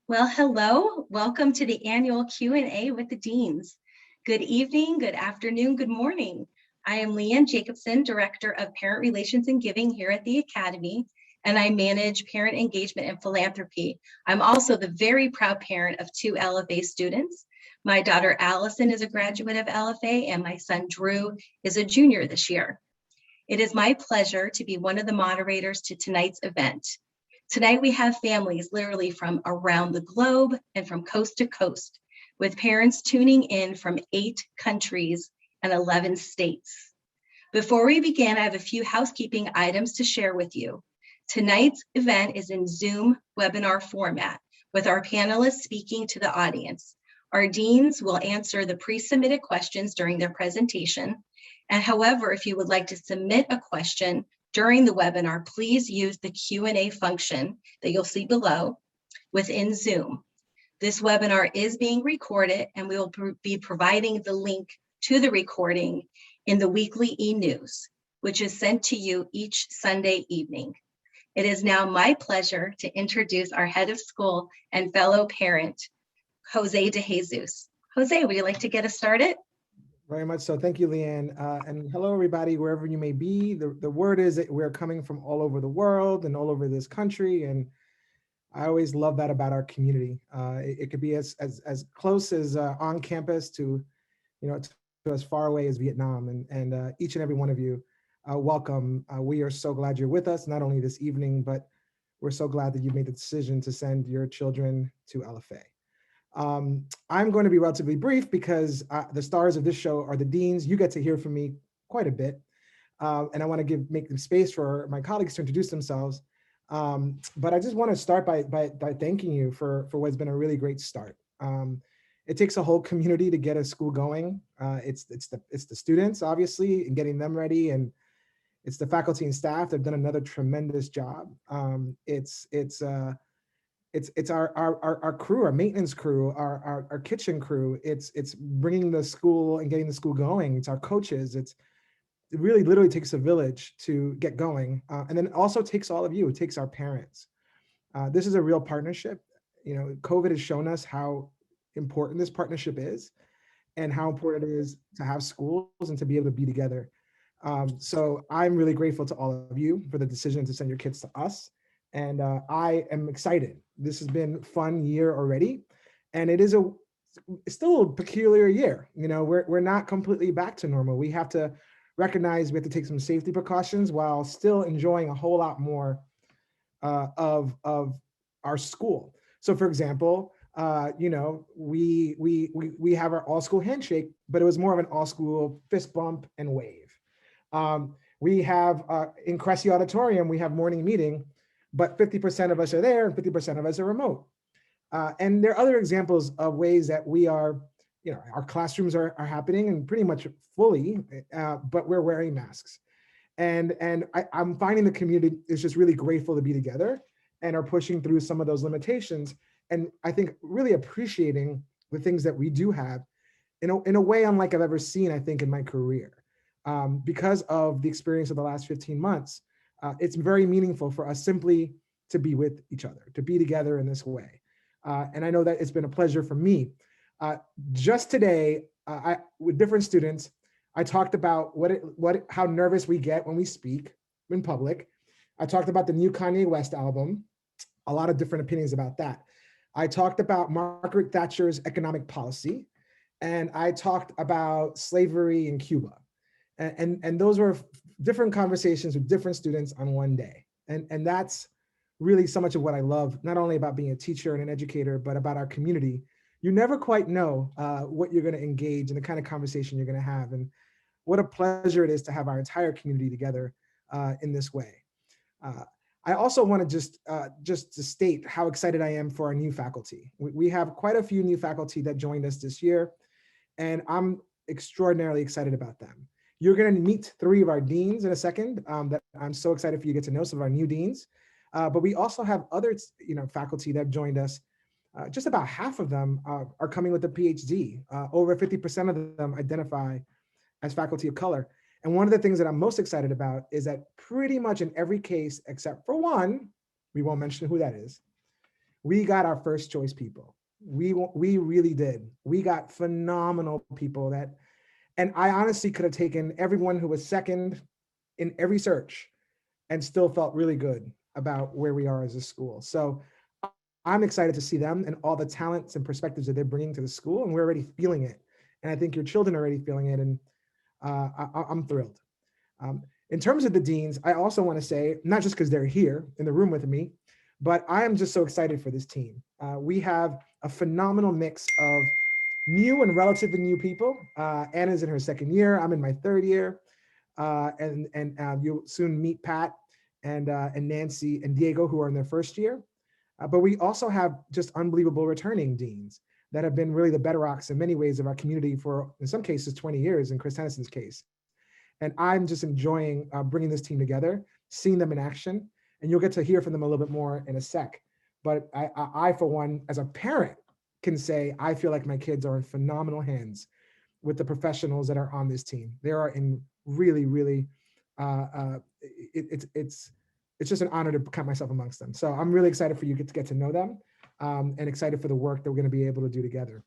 Well, hello. Welcome to the annual Q&A with the Deans. Good evening, good afternoon, good morning. I am Leigh Jacobson, Director of Parent Relations and Giving here at the Academy, and I manage parent engagement and philanthropy. I'm also the very proud parent of two LFA students. My daughter Allison is a graduate of LFA, and my son Drew is a junior this year. It is my pleasure to be one of the moderators to tonight's event. Tonight, we have families literally from around the globe and from coast to coast, with parents tuning in from 8 countries and 11 states. Before we begin, I have a few housekeeping items to share with you. Tonight's event is in Zoom webinar format, with our panelists speaking to the audience. Our deans will answer the pre-submitted questions during their presentation. And however, if you would like to submit a question during the webinar, please use the Q&A function that you'll see below within Zoom. This webinar is being recorded, and we will be providing the link to the recording in the weekly e-news, which is sent to you each Sunday evening. It is now my pleasure to introduce our head of school and fellow parent, Jose De Jesus. Jose, would you like to get us started? Very much so. Thank you, Leanne. And hello, everybody, wherever you may be. The word is that we're coming from all over the world and all over this country. And I always love that about our community. It could be as close as on campus to, to as far away as Vietnam. And each and every one of you, welcome. We are so glad you're with us, not only this evening, but we're so glad that you made the decision to send your children to LFA. I'm going to be relatively brief because the stars of this show are the deans. You get to hear from me quite a bit. And I want to make space for my colleagues to introduce themselves. But I just want to start by thanking you for what's been a really great start. It takes a whole community to get a school going. It's the students, obviously, and getting them ready, and it's the faculty and staff that have done another tremendous job. It's our crew, our maintenance crew, our kitchen crew. It's bringing the school and getting the school going. It's our coaches. It really literally takes a village to get going. And then it also takes all of you. It takes our parents. This is a real partnership. COVID has shown us how important this partnership is and how important it is to have schools and to be able to be together. So I'm really grateful to all of you for the decision to send your kids to us. And I am excited. This has been a fun year already. And it's still a peculiar year. We're not completely back to normal. We have to recognize we have to take some safety precautions while still enjoying a whole lot more of our school. So for example, we have our all school handshake, but it was more of an all school fist bump and wave. We have in Cressy Auditorium, we have morning meeting, but 50% of us are there and 50% of us are remote. And there are other examples of ways that we are, our classrooms are happening and pretty much fully, but we're wearing masks. And I'm finding the community is just really grateful to be together and are pushing through some of those limitations. And I think really appreciating the things that we do have in a way unlike I've ever seen, I think, in my career. Because of the experience of the last 15 months, it's very meaningful for us simply to be with each other, to be together in this way. And I know that it's been a pleasure for me. Just today, with different students, I talked about how nervous we get when we speak in public. I talked about the new Kanye West album, a lot of different opinions about that. I talked about Margaret Thatcher's economic policy, and I talked about slavery in Cuba. And those were different conversations with different students on one day. And that's really so much of what I love, not only about being a teacher and an educator, but about our community. You never quite know what you're going to engage in, the kind of conversation you're going to have. And what a pleasure it is to have our entire community together in this way. I also want to just to state how excited I am for our new faculty. We have quite a few new faculty that joined us this year, and I'm extraordinarily excited about them. You're going to meet 3 of our deans in a second. That I'm so excited for you to get to know some of our new deans. But we also have other, faculty that joined us. Just about half of them are coming with a PhD. Over 50% of them identify as faculty of color. And one of the things that I'm most excited about is that pretty much in every case, except for one, we won't mention who that is, we got our first choice people. We really did. We got phenomenal people that, and I honestly could have taken everyone who was second in every search and still felt really good about where we are as a school. So I'm excited to see them and all the talents and perspectives that they're bringing to the school, and we're already feeling it. And I think your children are already feeling it, and I'm thrilled. In terms of the deans, I also want to say, not just because they're here in the room with me, but I am just so excited for this team. We have a phenomenal mix of new and relatively new people. Anna's in her second year. I'm in my third year. And you'll soon meet Pat and Nancy and Diego, who are in their first year. But we also have just unbelievable returning deans that have been really the bedrocks in many ways of our community for, in some cases, 20 years in Chris Tennyson's case. And I'm just enjoying bringing this team together, seeing them in action, and you'll get to hear from them a little bit more in a sec. But I, for one, as a parent, can say I feel like my kids are in phenomenal hands with the professionals that are on this team. They are in really, really, it's just an honor to count myself amongst them. So I'm really excited for you to get to know them, and excited for the work that we're going to be able to do together.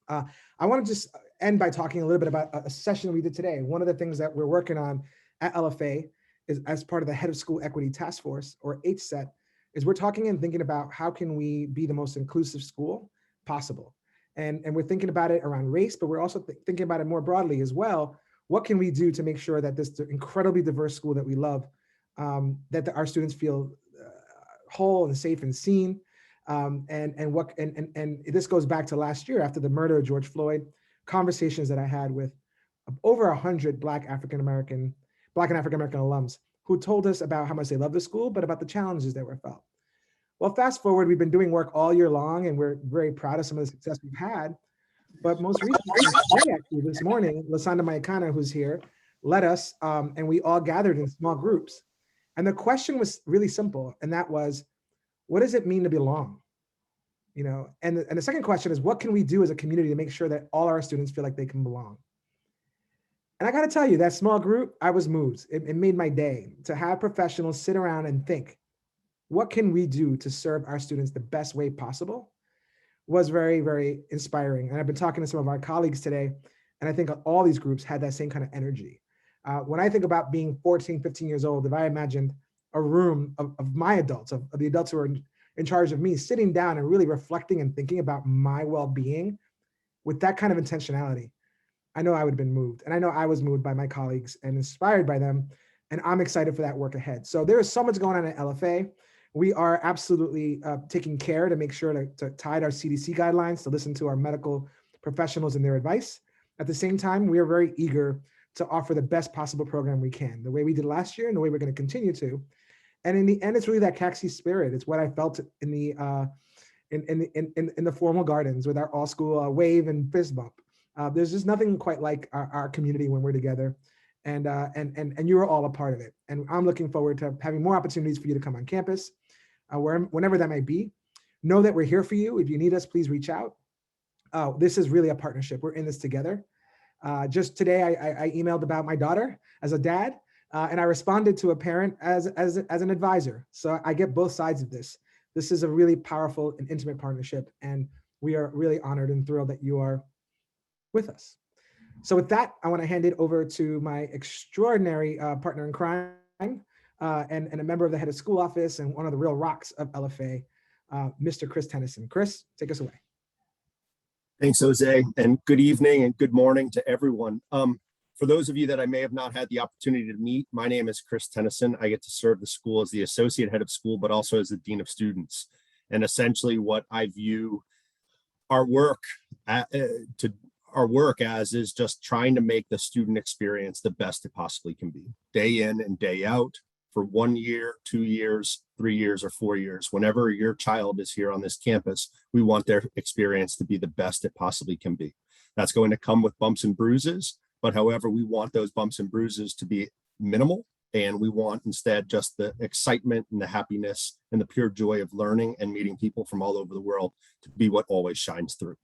I want to just end by talking a little bit about a session we did today. One of the things that we're working on at LFA is, as part of the Head of School Equity Task Force, or HSET, is we're talking and thinking about how can we be the most inclusive school possible. And we're thinking about it around race, but we're also thinking about it more broadly as well. What can we do to make sure that this incredibly diverse school that we love, that our students feel whole and safe and seen? And this goes back to last year after the murder of George Floyd, conversations that I had with over 100 Black and African American alums who told us about how much they love the school, but about the challenges that were felt. Well, fast forward, we've been doing work all year long, and we're very proud of some of the success we've had. But most recently, actually, this morning, Lusanda Mayikana, who's here, led us, and we all gathered in small groups. And the question was really simple, and that was, what does it mean to belong? You know, and the second question is, what can we do as a community to make sure that all our students feel like they can belong? And I got to tell you, that small group, I was moved. It made my day to have professionals sit around and think, what can we do to serve our students the best way possible? Was very, very inspiring. And I've been talking to some of our colleagues today, and I think all these groups had that same kind of energy. When I think about being 14, 15 years old, if I imagined a room of my adults, of the adults who are in charge of me, sitting down and really reflecting and thinking about my well-being with that kind of intentionality, I know I would have been moved. And I know I was moved by my colleagues and inspired by them. And I'm excited for that work ahead. So there is so much going on at LFA. We are absolutely taking care to make sure to tie our CDC guidelines, to listen to our medical professionals and their advice. At the same time, we are very eager to offer the best possible program we can, the way we did last year and the way we're going to continue to. And in the end, it's really that CACSI spirit. It's what I felt in the formal gardens with our all school wave and fist bump. There's just nothing quite like our community when we're together, and you are all a part of it. And I'm looking forward to having more opportunities for you to come on campus, whenever that might be. Know that we're here for you. If you need us, please reach out. This is really a partnership. We're in this together. Just today, I emailed about my daughter as a dad, and I responded to a parent as an advisor. So I get both sides of this. This is a really powerful and intimate partnership, and we are really honored and thrilled that you are with us. So with that, I want to hand it over to my extraordinary partner in crime, and a member of the head of school office and one of the real rocks of LFA, Mr. Chris Tennyson. Chris, take us away. Thanks, Jose, and good evening and good morning to everyone. For those of you that I may have not had the opportunity to meet, my name is Chris Tennyson. I get to serve the school as the associate head of school, but also as the dean of students. And essentially what I view our work as is just trying to make the student experience the best it possibly can be, day in and day out, for 1 year, 2 years, 3 years, or 4 years. Whenever your child is here on this campus, we want their experience to be the best it possibly can be. That's going to come with bumps and bruises, but however, we want those bumps and bruises to be minimal, and we want instead just the excitement and the happiness and the pure joy of learning and meeting people from all over the world to be what always shines through.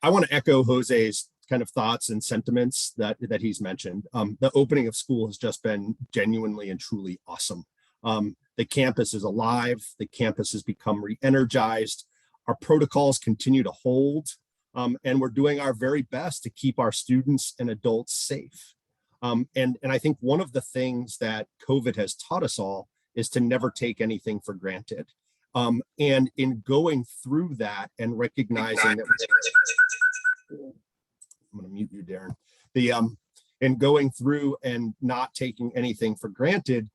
I want to echo Jose's kind of thoughts and sentiments that he's mentioned. The opening of school has just been genuinely and truly awesome. The campus is alive. The campus has become re-energized. Our protocols continue to hold, and we're doing our very best to keep our students and adults safe. And I think one of the things that COVID has taught us all is to never take anything for granted. And in going through that and recognizing that, I'm going to mute you, Darrin. In going through and not taking anything for granted,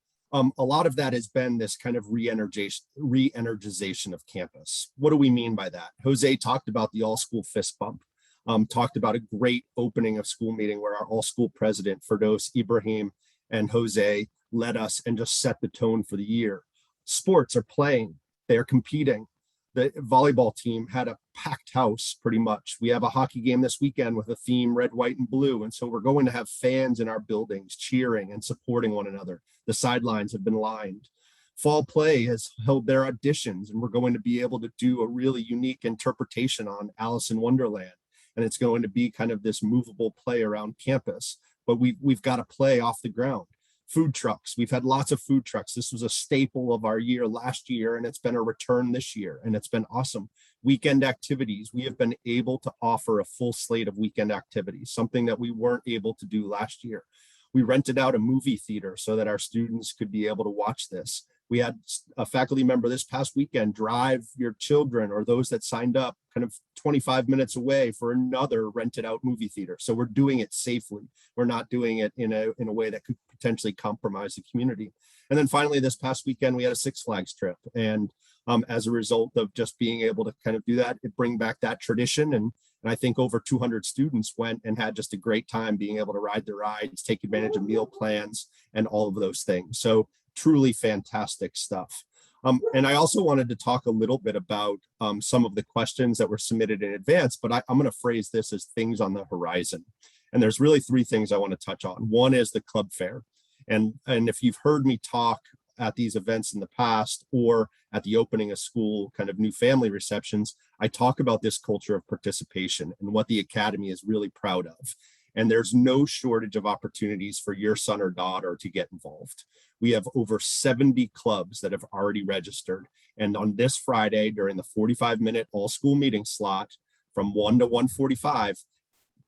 a lot of that has been this kind of re-energization of campus. What do we mean by that? Jose talked about the all-school fist bump, talked about a great opening of school meeting where our all-school president, Firdos Ibrahim, and Jose led us and just set the tone for the year. Sports are playing, they're competing. The volleyball team had a packed house pretty much. We have a hockey game this weekend with a theme red, white, and blue. And so we're going to have fans in our buildings cheering and supporting one another. The sidelines have been lined. Fall Play has held their auditions, and we're going to be able to do a really unique interpretation on Alice in Wonderland. And it's going to be kind of this movable play around campus, but we've got a play off the ground. Food trucks, we've had lots of food trucks. This was a staple of our year last year, and it's been a return this year, and it's been awesome. Weekend activities, we have been able to offer a full slate of weekend activities, something that we weren't able to do last year. We rented out a movie theater so that our students could be able to watch this. We had a faculty member this past weekend drive your children or those that signed up kind of 25 minutes away for another rented out movie theater. So we're doing it safely. We're not doing it in a way that could potentially compromise the community. And then finally, this past weekend, we had a Six Flags trip. And as a result of just being able to kind of do that, it bring back that tradition. And I think over 200 students went and had just a great time being able to ride the rides, take advantage of meal plans and all of those things. So truly fantastic stuff. And I also wanted to talk a little bit about some of the questions that were submitted in advance, but I'm going to phrase this as things on the horizon. And there's really three things I want to touch on. One is the club fair. And if you've heard me talk at these events in the past or at the opening of school kind of new family receptions, I talk about this culture of participation and what the Academy is really proud of. And there's no shortage of opportunities for your son or daughter to get involved. We have over 70 clubs that have already registered. And on this Friday, during the 45-minute all-school meeting slot from 1 to 1:45,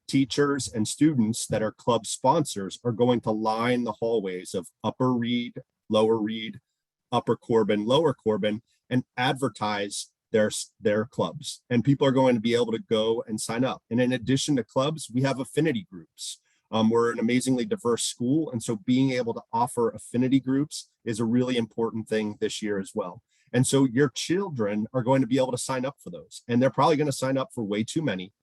teachers and students that are club sponsors are going to line the hallways of Upper Reed, Lower Reed, Upper Corbin, Lower Corbin, and advertise their clubs, and people are going to be able to go and sign up. And in addition to clubs, we have affinity groups. We're an amazingly diverse school, and so being able to offer affinity groups is a really important thing this year as well. And so your children are going to be able to sign up for those, and they're probably going to sign up for way too many,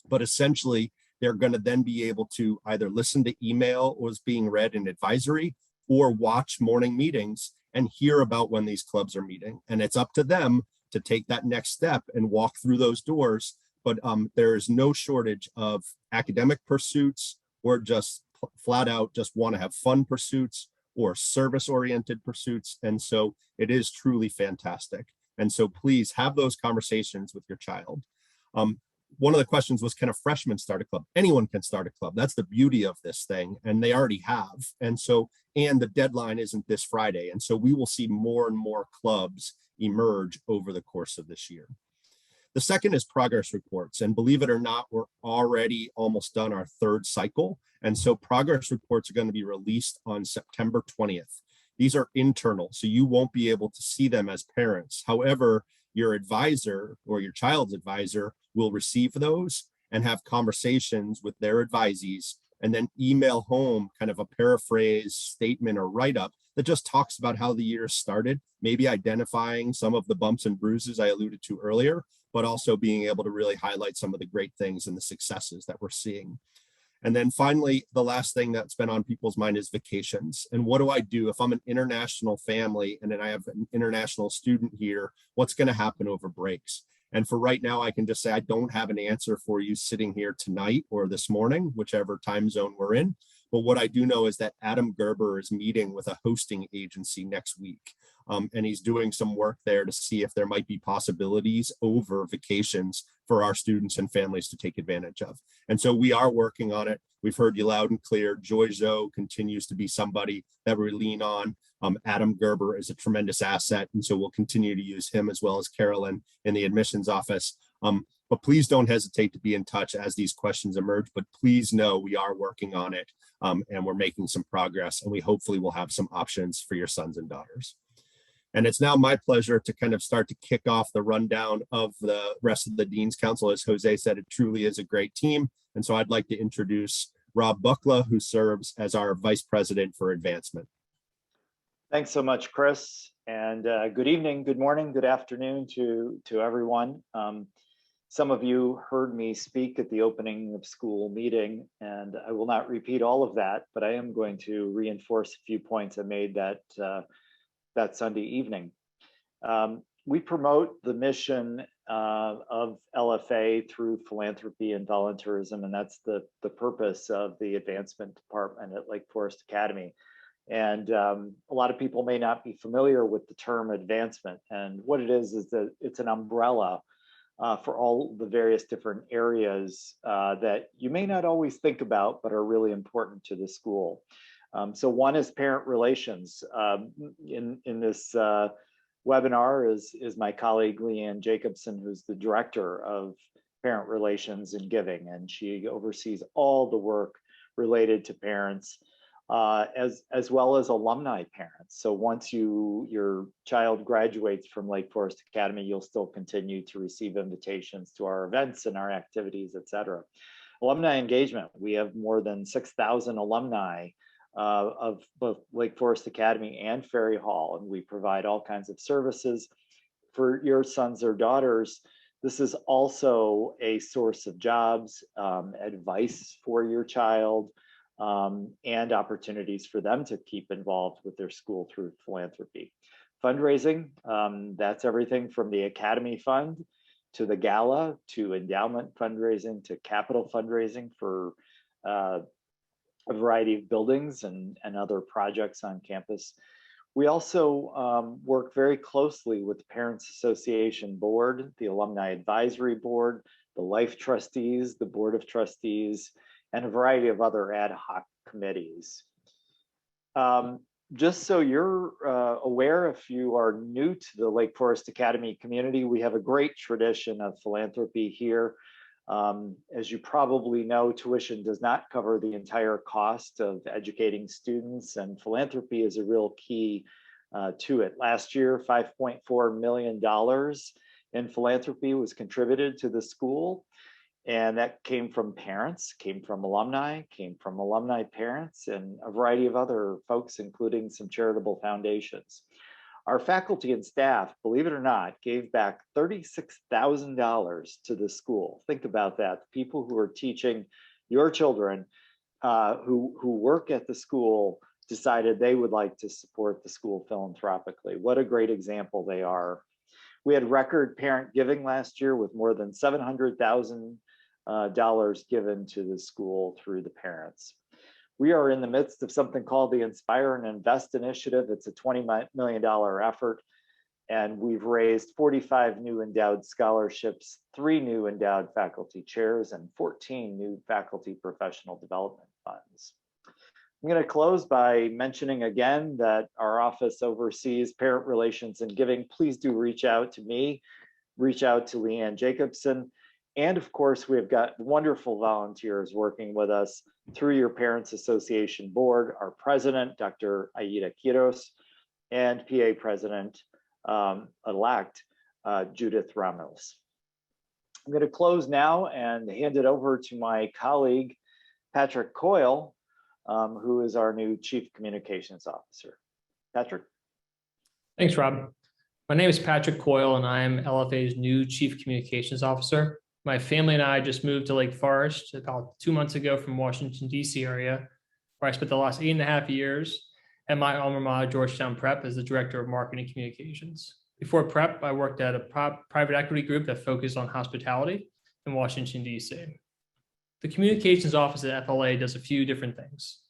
but essentially they're going to then be able to either listen to email was being read in advisory or watch morning meetings and hear about when these clubs are meeting. And it's up to them to take that next step and walk through those doors. But there is no shortage of academic pursuits or just flat out just want to have fun pursuits or service-oriented pursuits. And so it is truly fantastic. And so please have those conversations with your child. One of the questions was, can a freshman start a club? Anyone can start a club. That's the beauty of this thing. And they already have. And the deadline isn't this Friday. And so we will see more and more clubs emerge over the course of this year. The second is progress reports. And believe it or not, we're already almost done our third cycle. And so progress reports are going to be released on September 20th. These are internal, so you won't be able to see them as parents. However, your advisor or your child's advisor will receive those and have conversations with their advisees and then email home kind of a paraphrase statement or write-up that just talks about how the year started, maybe identifying some of the bumps and bruises I alluded to earlier, but also being able to really highlight some of the great things and the successes that we're seeing. And then finally, the last thing that's been on people's mind is vacations. And what do I do if I'm an international family and then I have an international student here? What's going to happen over breaks? And for right now, I can just say I don't have an answer for you sitting here tonight or this morning, whichever time zone we're in. But what I do know is that Adam Gerber is meeting with a hosting agency next week and he's doing some work there to see if there might be possibilities over vacations for our students and families to take advantage of. And so we are working on it. We've heard you loud and clear. Joy Zoe continues to be somebody that we lean on. Adam Gerber is a tremendous asset, and so we'll continue to use him, as well as Carolyn in the admissions office. But please don't hesitate to be in touch as these questions emerge, but please know we are working on it, and we're making some progress, and we hopefully will have some options for your sons and daughters. And it's now my pleasure to kind of start to kick off the rundown of the rest of the Dean's Council. As Jose said, it truly is a great team. And so I'd like to introduce Rob Buckla, who serves as our Vice President for Advancement. Thanks so much, Chris. And good evening, good morning, good afternoon to everyone. Some of you heard me speak at the opening of school meeting, and I will not repeat all of that, but I am going to reinforce a few points I made that Sunday evening. We promote the mission of LFA through philanthropy and volunteerism, and that's the purpose of the advancement department at Lake Forest Academy. And a lot of people may not be familiar with the term advancement, and what it is that it's an umbrella for all the various different areas that you may not always think about, but are really important to the school. So one is parent relations. In this webinar is my colleague, Leigh Jacobson, who's the director of parent relations and giving, and she oversees all the work related to parents, as well as alumni parents. So once your child graduates from Lake Forest Academy, you'll still continue to receive invitations to our events and our activities, et cetera. Alumni engagement, we have more than 6,000 alumni of both Lake Forest Academy and Ferry Hall, and we provide all kinds of services for your sons or daughters. This is also a source of jobs, advice for your child, and opportunities for them to keep involved with their school through philanthropy. Fundraising, that's everything from the Academy Fund to the Gala, to endowment fundraising, to capital fundraising for a variety of buildings and other projects on campus. We also work very closely with the Parents Association Board, the Alumni Advisory Board, the Life Trustees, the Board of Trustees, and a variety of other ad hoc committees. Just so you're aware, if you are new to the Lake Forest Academy community, we have a great tradition of philanthropy here. As you probably know, tuition does not cover the entire cost of educating students, and philanthropy is a real key to it. Last year, $5.4 million in philanthropy was contributed to the school, and that came from parents, came from alumni parents, and a variety of other folks, including some charitable foundations. Our faculty and staff, believe it or not, gave back $36,000 to the school. Think about that. People who are teaching your children who work at the school decided they would like to support the school philanthropically. What a great example they are. We had record parent giving last year with more than $700,000 given to the school through the parents. We are in the midst of something called the Inspire and Invest Initiative. It's a $20 million effort, and we've raised 45 new endowed scholarships, 3 new endowed faculty chairs, and 14 new faculty professional development funds. I'm going to close by mentioning again that our office oversees parent relations and giving. Please do reach out to me, reach out to Leigh Jacobson. And of course, we've got wonderful volunteers working with us through your Parents Association Board, our president, Dr. Aida Quiros, and PA President-elect Judith Ramos. I'm going to close now and hand it over to my colleague, Patrick Coyle, who is our new Chief Communications Officer. Patrick. Thanks, Rob. My name is Patrick Coyle, and I am LFA's new Chief Communications Officer. My family and I just moved to Lake Forest about 2 months ago from Washington, D.C. area, where I spent the last 8.5 years at my alma mater, Georgetown Prep, as the Director of Marketing Communications. Before Prep, I worked at a private equity group that focused on hospitality in Washington, D.C. The communications office at FLA does a few different things.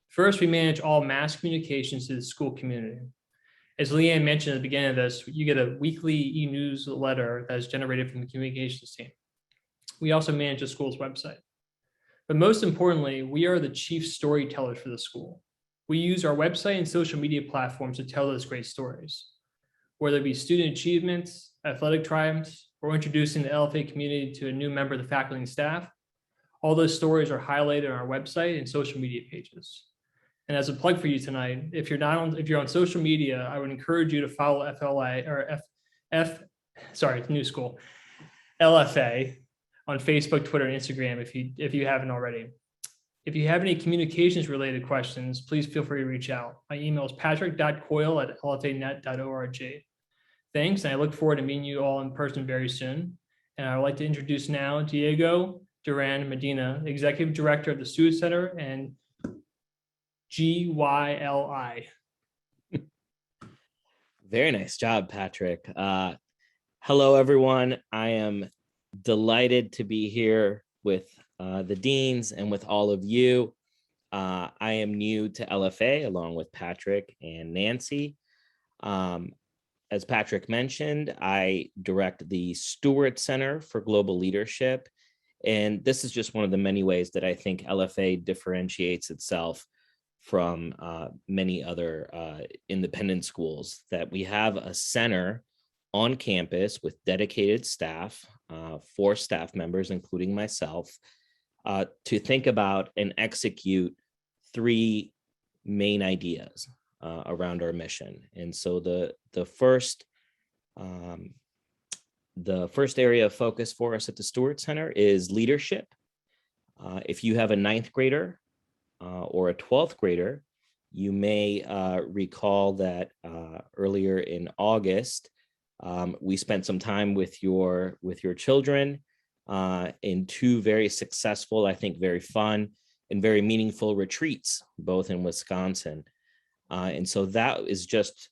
First, we manage all mass communications to the school community. As Leanne mentioned at the beginning of this, you get a weekly e-newsletter that is generated from the communications team. We also manage the school's website. But most importantly, we are the chief storytellers for the school. We use our website and social media platforms to tell those great stories, whether it be student achievements, athletic triumphs, or introducing the LFA community to a new member of the faculty and staff. All those stories are highlighted on our website and social media pages. And as a plug for you tonight, if you're on social media, I would encourage you to follow new school, LFA on Facebook, Twitter, and Instagram if you haven't already. If you have any communications related questions, please feel free to reach out. My email is patrick.coyle@lfanet.org. Thanks, and I look forward to meeting you all in person very soon. And I would like to introduce now Diego Duran-Medina, Executive Director of the Student Center and GYLI. Very nice job, Patrick. Hello, everyone. I am delighted to be here with the deans and with all of you. I am new to LFA along with Patrick and Nancy. As Patrick mentioned, I direct the Stewart Center for Global Leadership. And this is just one of the many ways that I think LFA differentiates itself from many other independent schools, that we have a center on campus with dedicated staff, 4 staff members, including myself, to think about and execute 3 main ideas around our mission. And so the first area of focus for us at the Stewart Center is leadership. If you have a 9th grader or a 12th grader, you may recall that earlier in August, we spent some time with your children in 2 very successful, I think very fun and very meaningful retreats, both in Wisconsin. And so that is just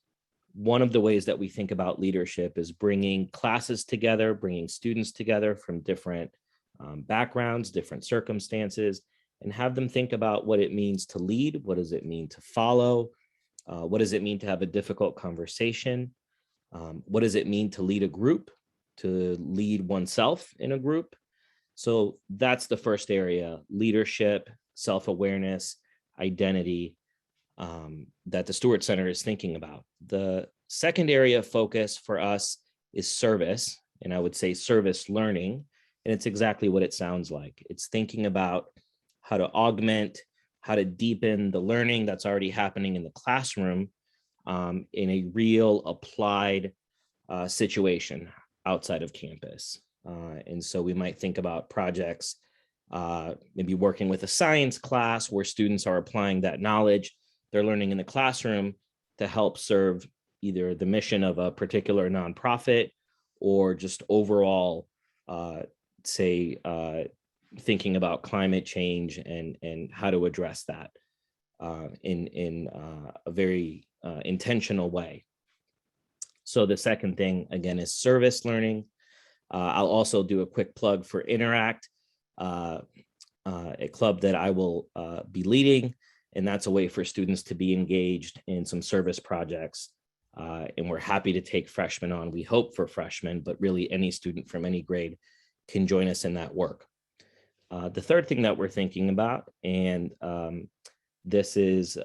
one of the ways that we think about leadership, is bringing classes together, bringing students together from different backgrounds, different circumstances, and have them think about what it means to lead. What does it mean to follow? What does it mean to have a difficult conversation? What does it mean to lead a group, to lead oneself in a group? So that's the first area: leadership, self-awareness, identity, that the Stewart Center is thinking about. The second area of focus for us is service, and I would say service learning, and it's exactly what it sounds like. It's thinking about how to augment, how to deepen the learning that's already happening in the classroom in a real applied situation outside of campus. And so we might think about projects, maybe working with a science class where students are applying that knowledge they're learning in the classroom to help serve either the mission of a particular nonprofit or just overall, thinking about climate change and how to address that in a very intentional way. So the second thing, again, is service learning. I'll also do a quick plug for Interact, a club that I will be leading. And that's a way for students to be engaged in some service projects. And we're happy to take freshmen on. We hope for freshmen, but really any student from any grade can join us in that work. The third thing that we're thinking about, and this is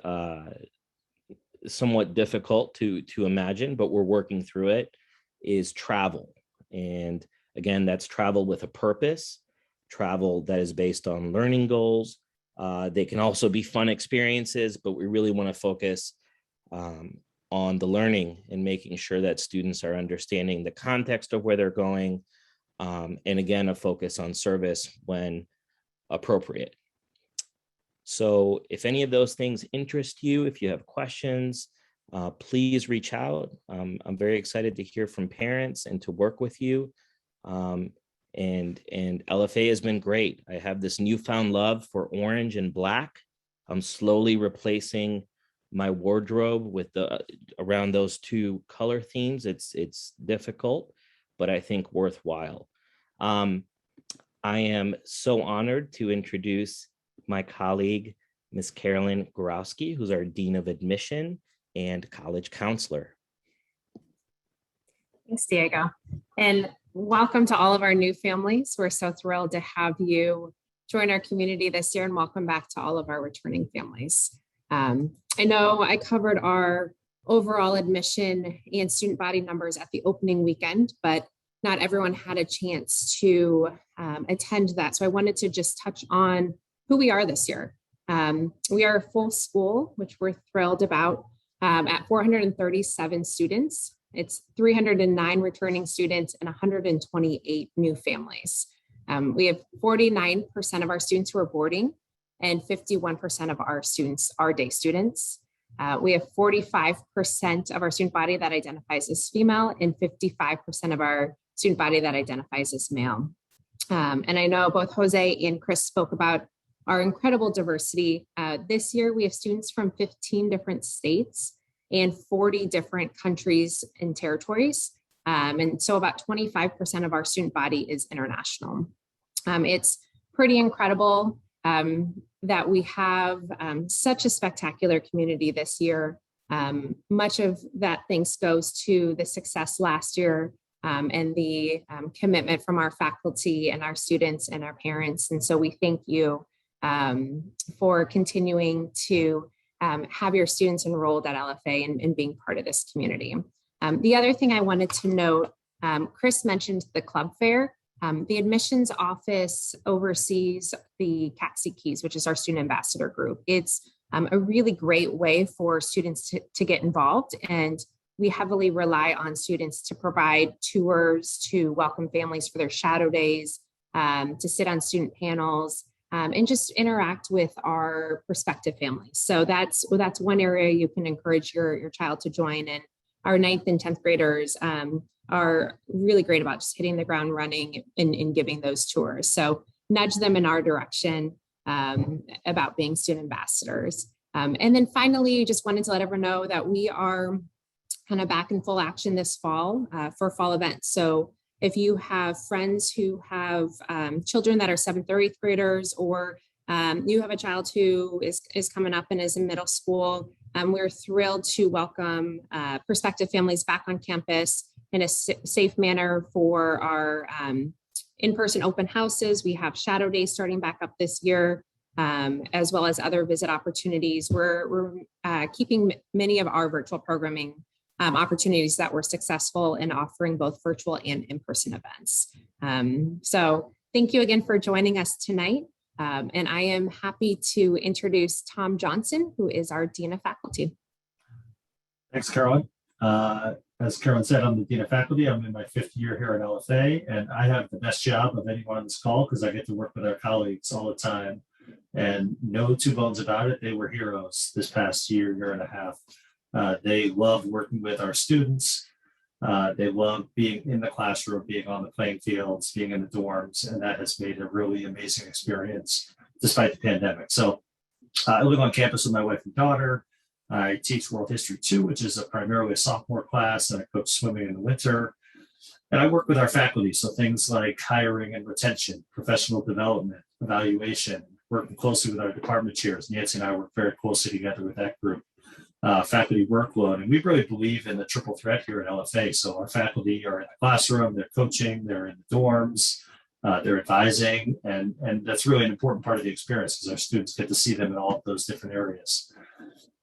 somewhat difficult to imagine, but we're working through it, is travel. And again, that's travel with a purpose, travel that is based on learning goals. They can also be fun experiences, but we really want to focus on the learning and making sure that students are understanding the context of where they're going. And again, a focus on service when appropriate. So if any of those things interest you, if you have questions, please reach out. I'm very excited to hear from parents and to work with you. And LFA has been great. I have this newfound love for orange and black. I'm slowly replacing my wardrobe with around those 2 color themes. It's difficult, but I think worthwhile. I am so honored to introduce my colleague, Ms. Carolyn Gorowski, who's our Dean of Admission and College Counselor. Thanks, Diego. And welcome to all of our new families. We're so thrilled to have you join our community this year, and welcome back to all of our returning families. I know I covered our overall admission and student body numbers at the opening weekend, but not everyone had a chance to attend that. So I wanted to just touch on who we are this year. We are a full school, which we're thrilled about, at 437 students. It's 309 returning students and 128 new families. We have 49% of our students who are boarding and 51% of our students are day students. We have 45% of our student body that identifies as female and 55% of our student body that identifies as male. And I know both Jose and Chris spoke about our incredible diversity. This year, we have students from 15 different states and 40 different countries and territories. And so about 25% of our student body is international. It's pretty incredible that we have such a spectacular community this year. Much of that thanks goes to the success last year and the commitment from our faculty and our students and our parents. And so we thank you for continuing to have your students enrolled at LFA and being part of this community. The other thing I wanted to note, Chris mentioned the club fair. The admissions office oversees the CATSI Keys, which is our student ambassador group. It's a really great way for students to get involved, and we heavily rely on students to provide tours, to welcome families for their shadow days, to sit on student panels, and just interact with our prospective families. So that's one area you can encourage your child to join. And our 9th and 10th graders are really great about just hitting the ground running and giving those tours. So nudge them in our direction about being student ambassadors. And then finally, just wanted to let everyone know that we are kind of back in full action this fall for fall events. So if you have friends who have children that are 7th or 8th graders, or you have a child who is coming up and is in middle school, we're thrilled to welcome prospective families back on campus in a safe manner for our in-person open houses. We have shadow days starting back up this year, as well as other visit opportunities. We're keeping many of our virtual programming opportunities that were successful in offering both virtual and in-person events. So thank you again for joining us tonight. And I am happy to introduce Tom Johnson, who is our Dean of Faculty. Thanks, Carolyn. As Carolyn said, I'm the Dean of Faculty. I'm in my 5th year here at LFA, and I have the best job of anyone on this call because I get to work with our colleagues all the time. And no two bones about it, they were heroes this past year and a half. They love working with our students. They love being in the classroom, being on the playing fields, being in the dorms, and that has made a really amazing experience despite the pandemic. So I live on campus with my wife and daughter. I teach World History 2, which is primarily a sophomore class, and I coach swimming in the winter. And I work with our faculty, so things like hiring and retention, professional development, evaluation, working closely with our department chairs. Nancy and I work very closely together with that group. Faculty workload, and we really believe in the triple threat here at LFA. So our faculty are in the classroom, they're coaching, they're in the dorms, they're advising, and that's really an important part of the experience because our students get to see them in all of those different areas.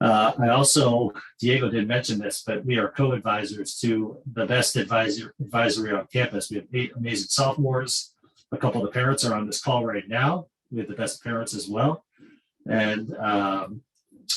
I also, Diego didn't mention this, but we are co-advisors to the best advisory on campus. We have 8 amazing sophomores. A couple of the parents are on this call right now. We have the best parents as well. And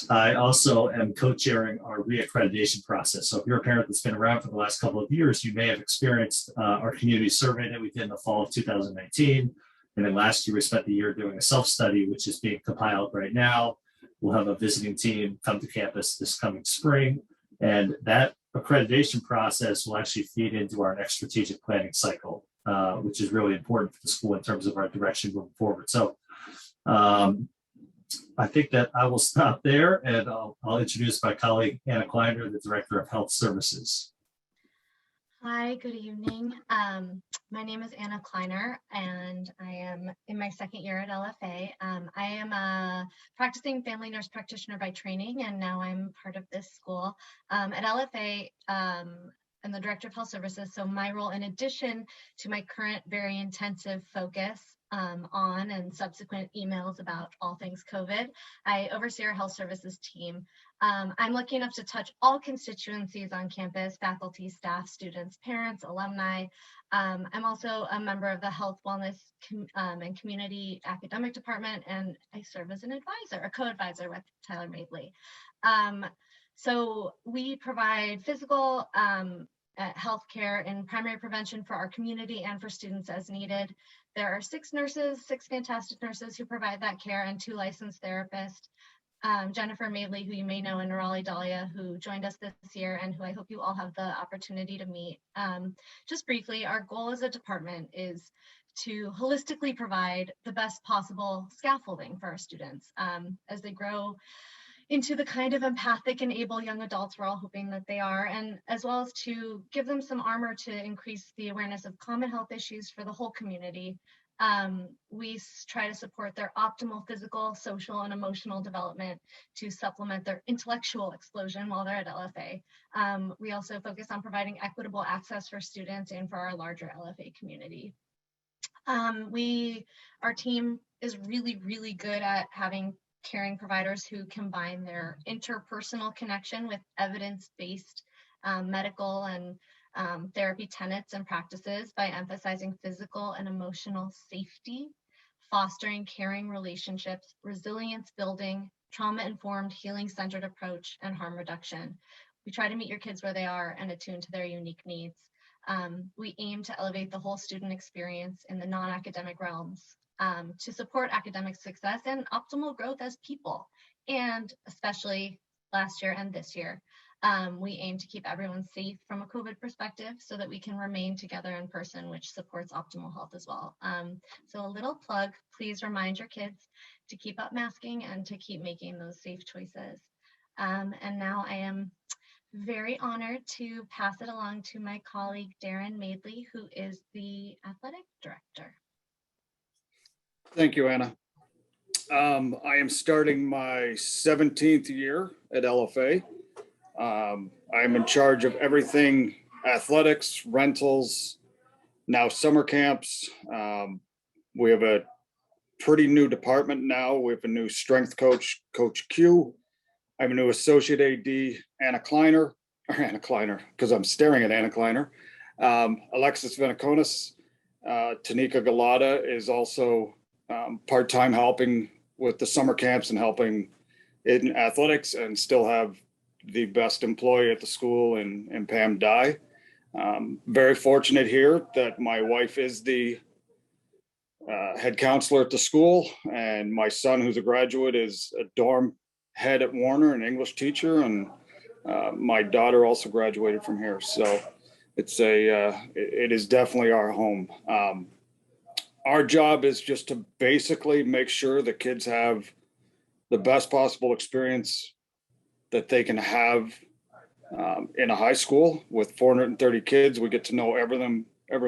I also am co-chairing our reaccreditation process. So if you're a parent that's been around for the last couple of years, you may have experienced our community survey that we did in the fall of 2019. And then last year, we spent the year doing a self-study, which is being compiled right now. We'll have a visiting team come to campus this coming spring. And that accreditation process will actually feed into our next strategic planning cycle, which is really important for the school in terms of our direction moving forward. So I think that I will stop there, and I'll introduce my colleague, Anna Kliner, the Director of Health Services. Hi, good evening. My name is Anna Kliner, and I am in my 2nd year at LFA. I am a practicing family nurse practitioner by training, and now I'm part of this school. At LFA, and the Director of Health Services. So my role, in addition to my current very intensive focus on and subsequent emails about all things COVID, I oversee our health services team. I'm lucky enough to touch all constituencies on campus: faculty, staff, students, parents, alumni. I'm also a member of the Health, Wellness, and Community Academic Department, and I serve as an advisor, a co-advisor with Darrin Madeley. So we provide physical healthcare and primary prevention for our community and for students as needed. There are 6 fantastic nurses who provide that care, and 2 licensed therapists. Jennifer Madeley, who you may know, and Raleigh Dahlia, who joined us this year and who I hope you all have the opportunity to meet. Just briefly, our goal as a department is to holistically provide the best possible scaffolding for our students as they grow into the kind of empathic and able young adults we're all hoping that they are, and as well as to give them some armor to increase the awareness of common health issues for the whole community. We try to support their optimal physical, social, and emotional development to supplement their intellectual explosion while they're at LFA. We also focus on providing equitable access for students and for our larger LFA community. Our team is really, really good at having caring providers who combine their interpersonal connection with evidence-based medical and therapy tenets and practices by emphasizing physical and emotional safety, fostering caring relationships, resilience building, trauma-informed, healing-centered approach, and harm reduction. We try to meet your kids where they are and attune to their unique needs. We aim to elevate the whole student experience in the non-academic realms to support academic success and optimal growth as people. And especially last year and this year, we aim to keep everyone safe from a COVID perspective so that we can remain together in person, which supports optimal health as well. So a little plug, please remind your kids to keep up masking and to keep making those safe choices. And now I am very honored to pass it along to my colleague, Darrin Madeley, who is the athletic director. Thank you, Anna. I am starting my 17th year at LFA. I am in charge of everything athletics, rentals, now summer camps. We have a pretty new department now. We have a new strength coach, Coach Q. I have a new associate AD, Anna Kliner, because I'm staring at Anna Kliner. Alexis Venaconis, Tanika Galata is also part-time helping with the summer camps and helping in athletics, and still have the best employee at the school in Pam Dye. Very fortunate here that my wife is the head counselor at the school, and my son, who's a graduate, is a dorm head at Warner, an English teacher, and my daughter also graduated from here. So it is definitely our home. Our job is just to basically make sure the kids have the best possible experience that they can have in a high school with 430 kids. We get to know every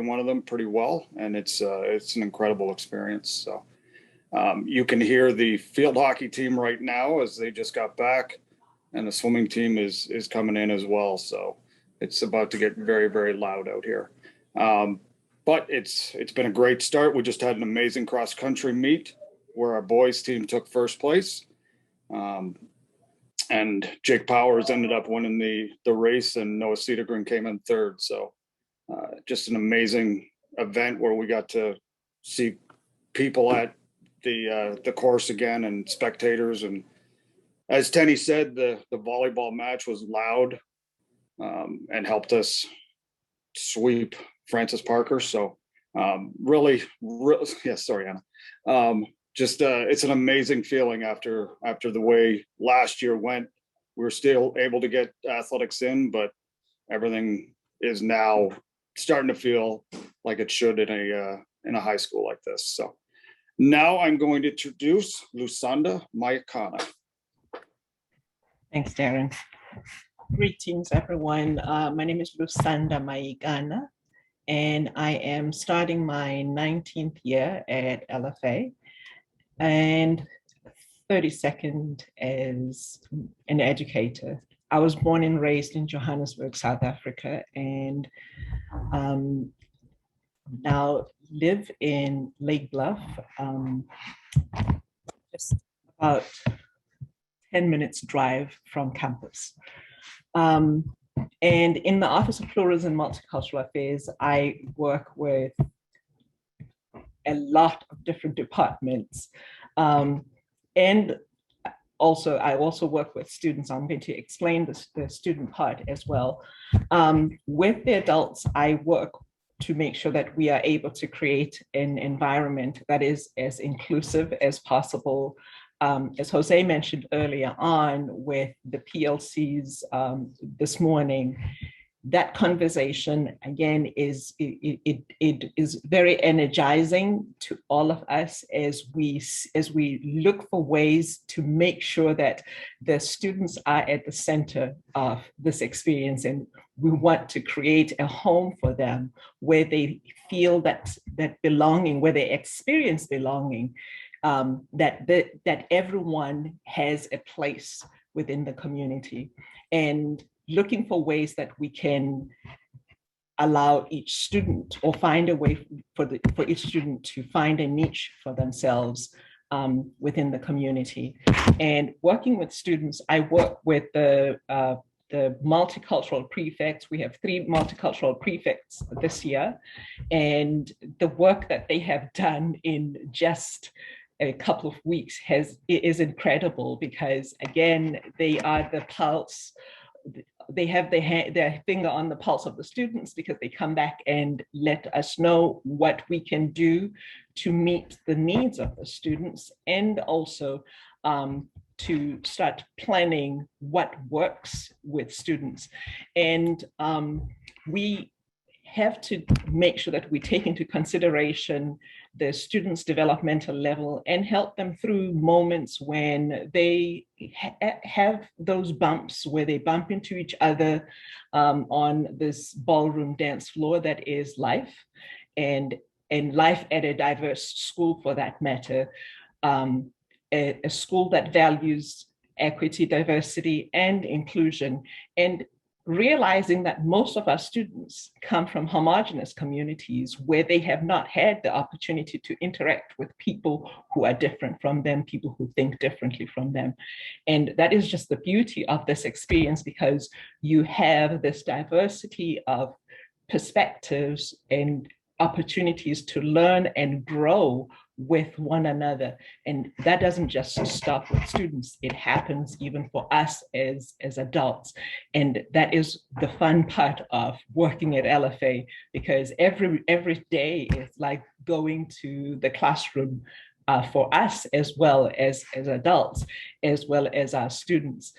one of them pretty well, and it's an incredible experience. So you can hear the field hockey team right now as they just got back, and the swimming team is coming in as well. So it's about to get very, very loud out here. But it's been a great start. We just had an amazing cross country meet where our boys team took first place. And Jake Powers ended up winning the race, and Noah Cedergren came in third. So just an amazing event where we got to see people at the course again, and spectators. And as Tenny said, the volleyball match was loud and helped us sweep Francis Parker. So really, yeah, sorry, Anna. It's an amazing feeling after the way last year went. We were still able to get athletics in, but everything is now starting to feel like it should in a high school like this. So now I'm going to introduce Lusanda Mayikana. Thanks, Darrin. Greetings, everyone. My name is Lusanda Mayikana, and I am starting my 19th year at LFA and 32nd as an educator I was born and raised in Johannesburg, South Africa, and now live in Lake Bluff, just about 10 minutes drive from campus. And in the Office of Pluralism and Multicultural Affairs, I work with a lot of different departments. And also, I also work with students. I'm going to explain the student part as well. With the adults, I work to make sure that we are able to create an environment that is as inclusive as possible. As Jose mentioned earlier on with the PLCs this morning, that conversation again is it is very energizing to all of us as we look for ways to make sure that the students are at the center of this experience, and we want to create a home for them where they feel that belonging, where they experience belonging, that everyone has a place within the community, and looking for ways that we can allow each student or find a way for each student to find a niche for themselves within the community. And working with students, I work with the multicultural prefects. We have 3 multicultural prefects this year, and the work that they have done in just a couple of weeks is incredible, because again, they are the pulse. They have their finger on the pulse of the students, because they come back and let us know what we can do to meet the needs of the students, and also to start planning what works with students. And we have to make sure that we take into consideration the students' developmental level and help them through moments when they have those bumps, where they bump into each other on this ballroom dance floor that is life, and life at a diverse school for that matter, a school that values equity, diversity, and inclusion, and realizing that most of our students come from homogenous communities where they have not had the opportunity to interact with people who are different from them, people who think differently from them. And that is just the beauty of this experience, because you have this diversity of perspectives and opportunities to learn and grow with one another. And that doesn't just stop with students, it happens even for us as adults. And that is the fun part of working at LFA, because every day is like going to the classroom for us as well as adults, as well as our students.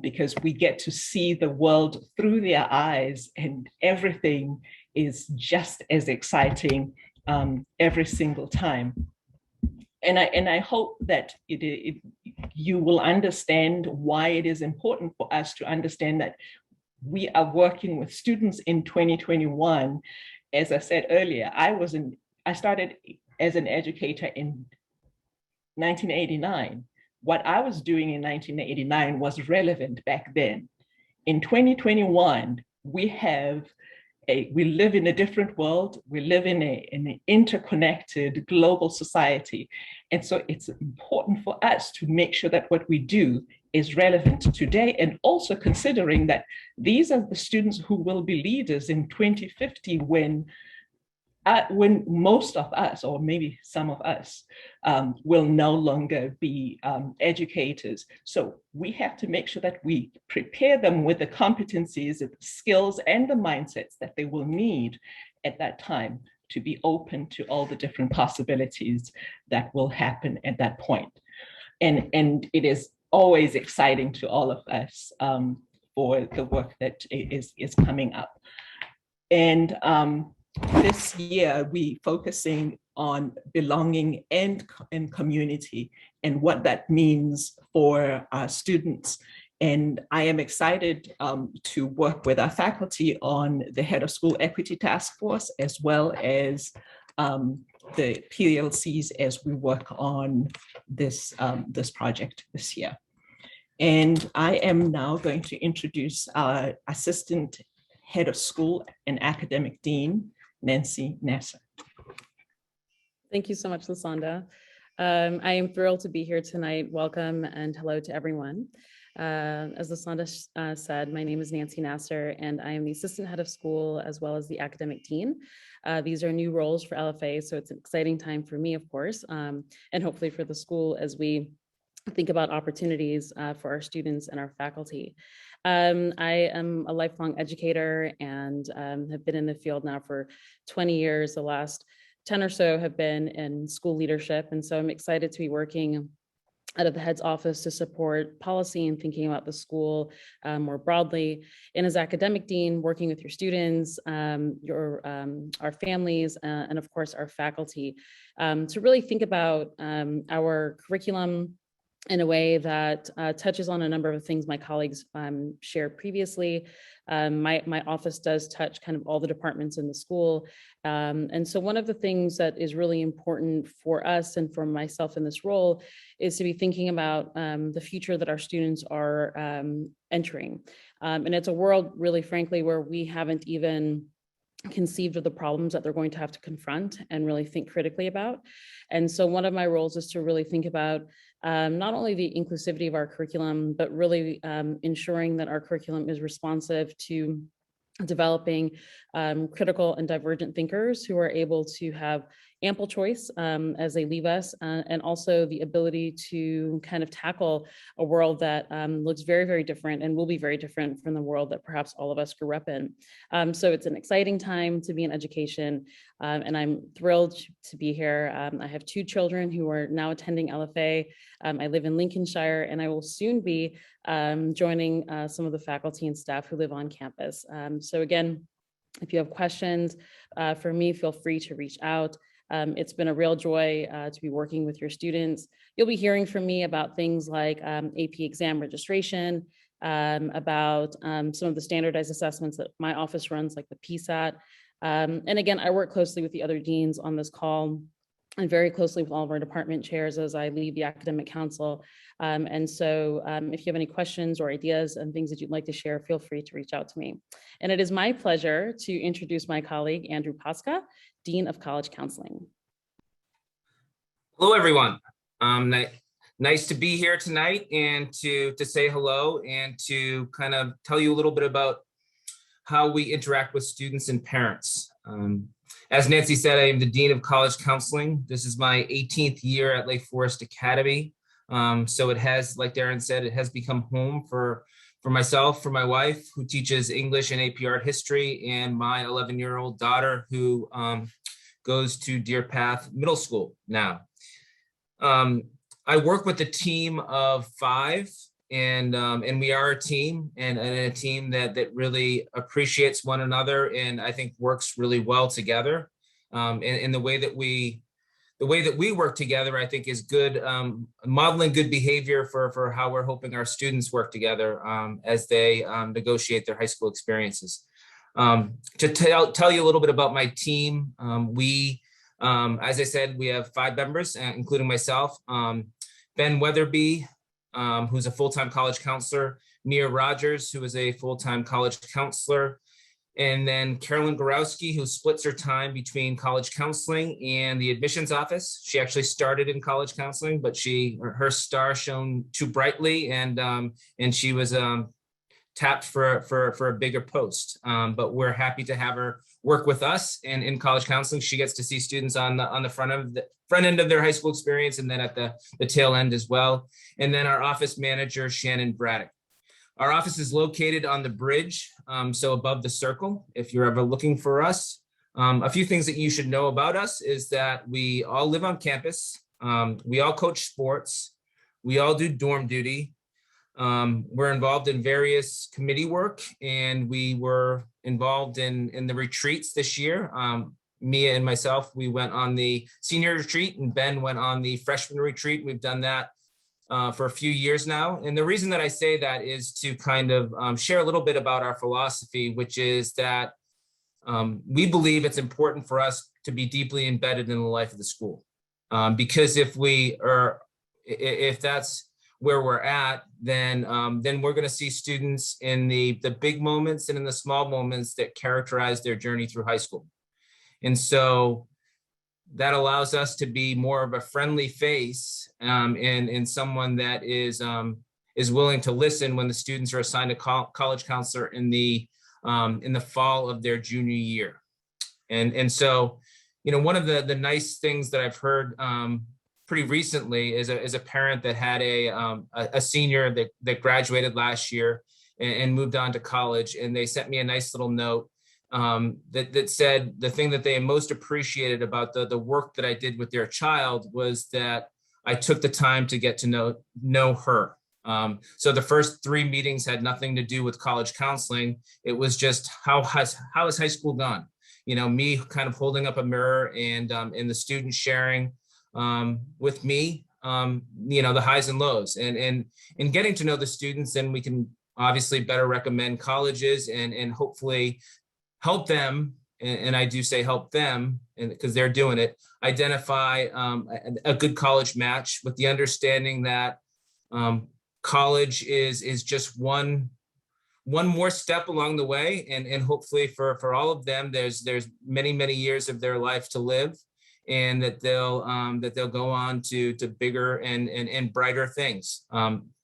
Because we get to see the world through their eyes, and everything is just as exciting every single time. And I hope that you will understand why it is important for us to understand that we are working with students in 2021. As I said earlier, I started as an educator in 1989. What I was doing in 1989 was relevant back then. In 2021, we live in a different world. We live in an interconnected global society. And so it's important for us to make sure that what we do is relevant today, and also considering that these are the students who will be leaders in 2050 when most of us, or maybe some of us, will no longer be educators. So we have to make sure that we prepare them with the competencies, the skills, and the mindsets that they will need at that time to be open to all the different possibilities that will happen at that point. And it is always exciting to all of us for the work that is coming up. And this year, we focusing on belonging and community, and what that means for our students. And I am excited to work with our faculty on the Head of School Equity Task Force, as well as the PLCs as we work on this project this year. And I am now going to introduce our Assistant Head of School and Academic Dean, Nancy Nassr. Thank you so much, Lusanda. I am thrilled to be here tonight. Welcome and hello to everyone. As Lusanda said, my name is Nancy Nassr, and I am the Assistant Head of School as well as the Academic Dean. These are new roles for LFA, so it's an exciting time for me, of course, and hopefully for the school as we think about opportunities for our students and our faculty. I am a lifelong educator and have been in the field now for 20 years. The last 10 or so have been in school leadership. And so I'm excited to be working out of the head's office to support policy and thinking about the school more broadly. And as academic dean, working with your students, our families, and of course our faculty to really think about our curriculum in a way that touches on a number of things my colleagues shared previously. My office does touch kind of all the departments in the school. And so one of the things that is really important for us and for myself in this role is to be thinking about the future that our students are entering. And it's a world, really, frankly, where we haven't even conceived of the problems that they're going to have to confront and really think critically about. And so one of my roles is to really think about not only the inclusivity of our curriculum, but really ensuring that our curriculum is responsive to developing critical and divergent thinkers who are able to have ample choice as they leave us, and also the ability to kind of tackle a world that looks very, very different and will be very different from the world that perhaps all of us grew up in. So it's an exciting time to be in education, and I'm thrilled to be here. I have 2 children who are now attending LFA. I live in Lincolnshire, and I will soon be joining some of the faculty and staff who live on campus. So again, if you have questions for me, feel free to reach out. It's been a real joy to be working with your students. You'll be hearing from me about things like AP exam registration, about some of the standardized assessments that my office runs, like the PSAT. And again, I work closely with the other deans on this call and very closely with all of our department chairs as I lead the academic council. And so if you have any questions or ideas and things that you'd like to share, feel free to reach out to me. And it is my pleasure to introduce my colleague, Andrew Poska, Dean of College Counseling. Hello, everyone. Nice to be here tonight and to say hello and to kind of tell you a little bit about how we interact with students and parents. As Nancy said, I am the Dean of College Counseling. This is my 18th year at Lake Forest Academy. So it has, like Darrin said, it has become home for myself, for my wife, who teaches English and AP Art History, and my 11-year-old daughter, who goes to Deer Path Middle School now. I work with a team of 5, and we are a team and a team that really appreciates one another, and I think works really well together. And the way that we work together, I think, is good, modeling good behavior for how we're hoping our students work together as they negotiate their high school experiences. To tell you a little bit about my team, as I said, we have 5 members, including myself. Ben Weatherby, who's a full-time college counselor, Mia Rogers, who is a full-time college counselor, and then Carolyn Gorowski, who splits her time between college counseling and the admissions office. She actually started in college counseling, but her star shone too brightly, and she was tapped for a bigger post. But we're happy to have her work with us in college counseling. She gets to see students on the front end of their high school experience, and then at the tail end as well. And then our office manager, Shannon Braddock. Our office is located on the bridge, so above the circle, if you're ever looking for us. A few things that you should know about us is that we all live on campus. We all coach sports. We all do dorm duty. We're involved in various committee work, and we were involved in the retreats this year. Mia and myself, we went on the senior retreat, and Ben went on the freshman retreat. We've done that for a few years now. And the reason that I say that is to kind of share a little bit about our philosophy, which is that we believe it's important for us to be deeply embedded in the life of the school. Because if that's where we're at, then we're going to see students in the big moments and in the small moments that characterize their journey through high school. And so that allows us to be more of a friendly face and someone that is willing to listen when the students are assigned a college counselor in the fall of their junior year. And so, you know, one of the nice things that I've heard pretty recently is a parent that had a senior that graduated last year and moved on to college, and they sent me a nice little note that said the thing that they most appreciated about the work that I did with their child was that I took the time to get to know her. So the first 3 meetings had nothing to do with college counseling. It was just how has high school gone? You know, me kind of holding up a mirror and the students sharing with me, you know, the highs and lows, and getting to know the students, then we can obviously better recommend colleges and hopefully help them. And I do say help them, and because they're doing it, identify a good college match with the understanding that college is just one more step along the way, and hopefully for all of them, there's many years of their life to live, and that they'll go on to bigger and brighter things,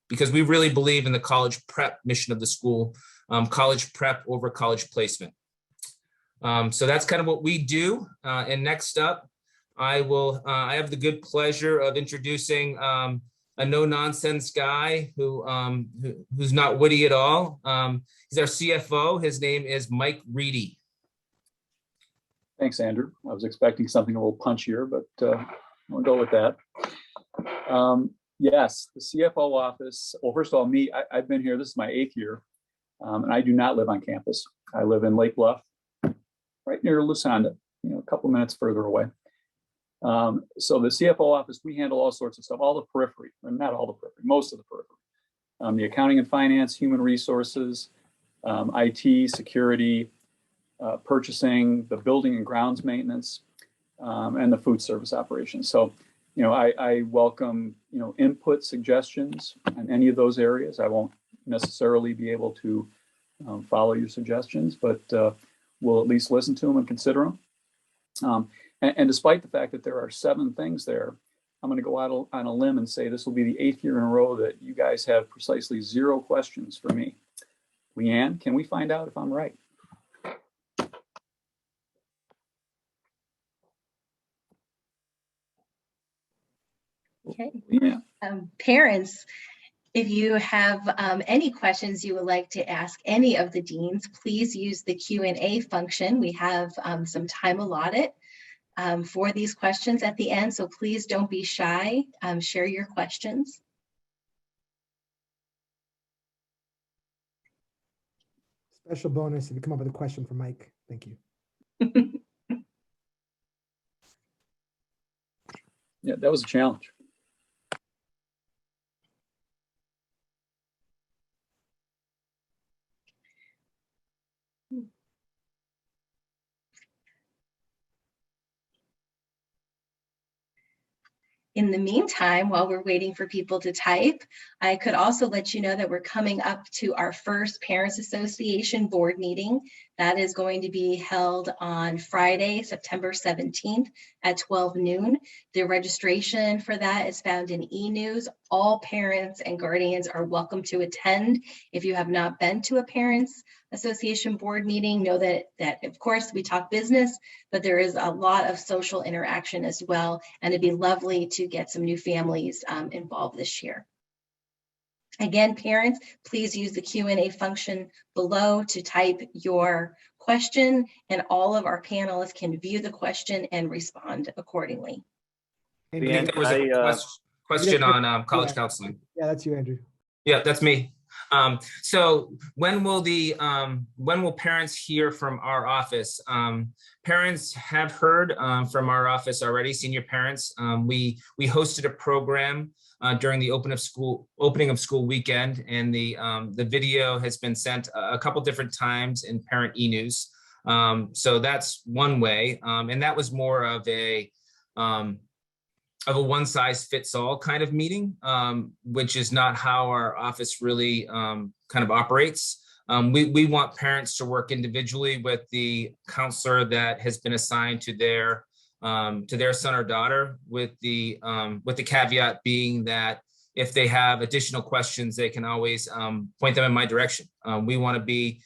because we really believe in the college prep mission of the school, college prep over college placement. So that's kind of what we do. And next up, I have the good pleasure of introducing a no-nonsense guy who's not witty at all. He's our CFO. His name is Mike Reidy. Thanks, Andrew. I was expecting something a little punchier, but we'll go with that. Yes, the CFO office. Well, first of all, I've been here. This is my 8th year, and I do not live on campus. I live in Lake Bluff, right near Lusanda, a couple minutes further away. So the CFO office, we handle all sorts of stuff, all the periphery, or not all the periphery, most of the periphery. The accounting and finance, human resources, IT, security, purchasing, the building and grounds maintenance, and the food service operations. So, I welcome, input, suggestions in any of those areas. I won't necessarily be able to follow your suggestions, but we'll at least listen to them and consider them. And despite the fact that there are 7 things there, I'm going to go out on a limb and say this will be the 8th year in a row that you guys have precisely 0 questions for me. Leanne, can we find out if I'm right? Okay. Yeah. Parents, if you have any questions you would like to ask any of the deans, please use the Q&A function. We have some time allotted for these questions at the end, so please don't be shy. Share your questions. Special bonus if you come up with a question for Mike. Thank you. Yeah, that was a challenge. In the meantime, while we're waiting for people to type, I could also let you know that we're coming up to our first Parents Association board meeting. That is going to be held on Friday, September 17th at 12 noon. The registration for that is found in e-news. All parents and guardians are welcome to attend. If you have not been to a Parents Association board meeting, know that of course we talk business, but there is a lot of social interaction as well, and it'd be lovely to get some new families involved this year. Again, parents, please use the Q&A function below to type your question, and all of our panelists can view the question and respond accordingly. I think there was a question on college counseling. Yeah, that's you, Andrew. Yeah, that's me. So when will parents hear from our office? Parents have heard from our office already, senior parents. We hosted a program during the opening of school weekend, and the video has been sent a couple different times in parent e-news. So that's one way, and that was more of a of a one size fits all kind of meeting, which is not how our office really kind of operates. We want parents to work individually with the counselor that has been assigned to their son or daughter, with the caveat being that if they have additional questions, they can always point them in my direction. We want to be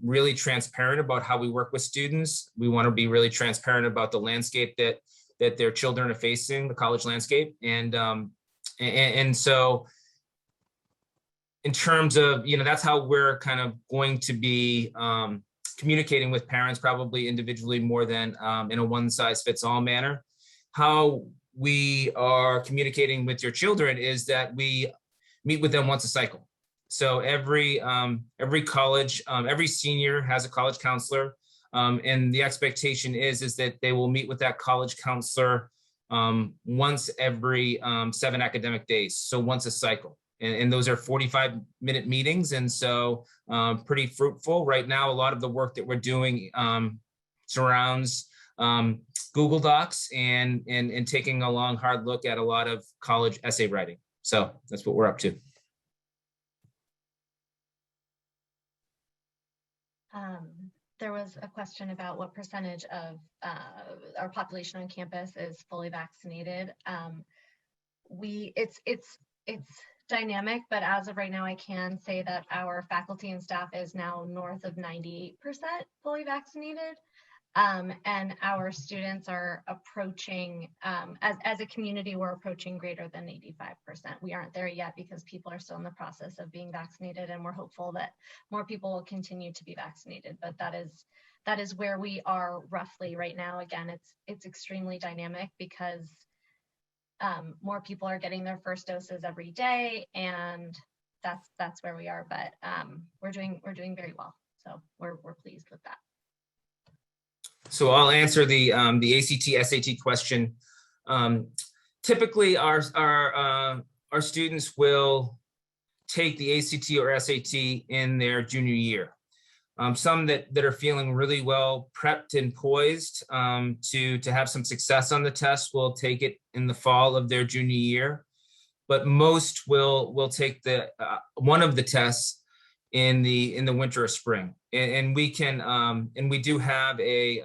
really transparent about how we work with students. We want to be really transparent about the landscape that their children are facing, the college landscape. And so in terms of, that's how we're kind of going to be communicating with parents, probably individually more than in a one size fits all manner. How we are communicating with your children is that we meet with them once a cycle. So every college, every senior has a college counselor. And the expectation is that they will meet with that college counselor once every 7 academic days. So once a cycle. And those are 45-minute meetings. And so pretty fruitful. Right now, a lot of the work that we're doing surrounds Google Docs and taking a long, hard look at a lot of college essay writing. So that's what we're up to. There was a question about what percentage of our population on campus is fully vaccinated. It's dynamic, but as of right now, I can say that our faculty and staff is now north of 98% fully vaccinated. And our students are approaching, as a community, we're approaching greater than 85%. We aren't there yet because people are still in the process of being vaccinated, and we're hopeful that more people will continue to be vaccinated. But that is where we are roughly right now. Again, it's extremely dynamic because more people are getting their first doses every day, and that's where we are. But we're doing very well, so we're pleased with that. So I'll answer the ACT SAT question. Typically, our students will take the ACT or SAT in their junior year. Some that are feeling really well prepped and poised to have some success on the test will take it in the fall of their junior year, but most will take the one of the tests in the winter or spring. And we can and we do have a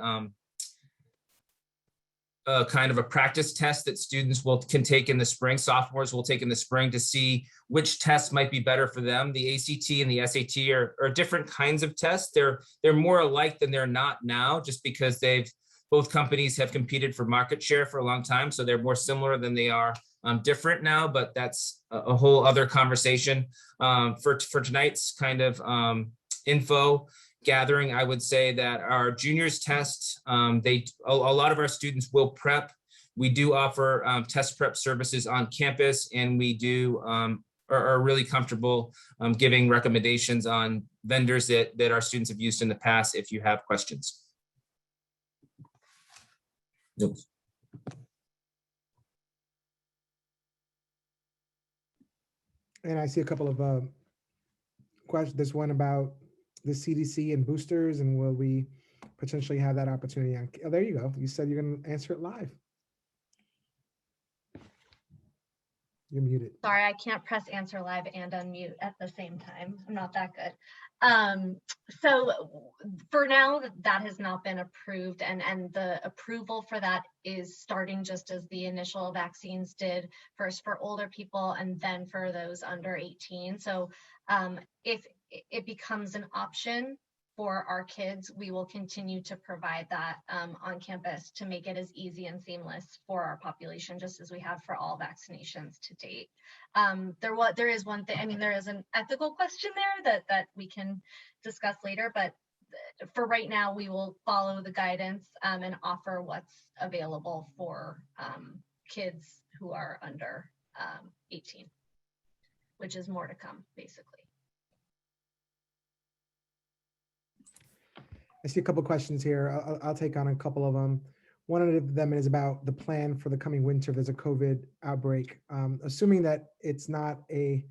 kind of a practice test that students can take in the spring. Sophomores will take in the spring to see which tests might be better for them. The ACT and the SAT are different kinds of tests. They're more alike than they're not now, just because both companies have competed for market share for a long time. So they're more similar than they are different now, but that's a whole other conversation. For tonight's kind of info gathering, I would say that our juniors test, a lot of our students will prep. We do offer test prep services on campus, and we do are really comfortable giving recommendations on vendors that our students have used in the past if you have questions. Nope. And I see a couple of questions. There's one about the CDC and boosters, and will we potentially have that opportunity? Oh, there you go. You said you're going to answer it live. You're muted. Sorry, I can't press answer live and unmute at the same time. I'm not that good. So for now, that has not been approved, and the approval for that is starting just as the initial vaccines did, first for older people and then for those under 18. So if it becomes an option for our kids, we will continue to provide that on campus to make it as easy and seamless for our population, just as we have for all vaccinations to date. There is one thing, I mean, there is an ethical question there that we can discuss later, but for right now, we will follow the guidance and offer what's available for kids who are under 18, which is more to come, basically. I see a couple of questions here. I'll take on a couple of them. One of them is about the plan for the coming winter. There's a COVID outbreak. Assuming that it's not we're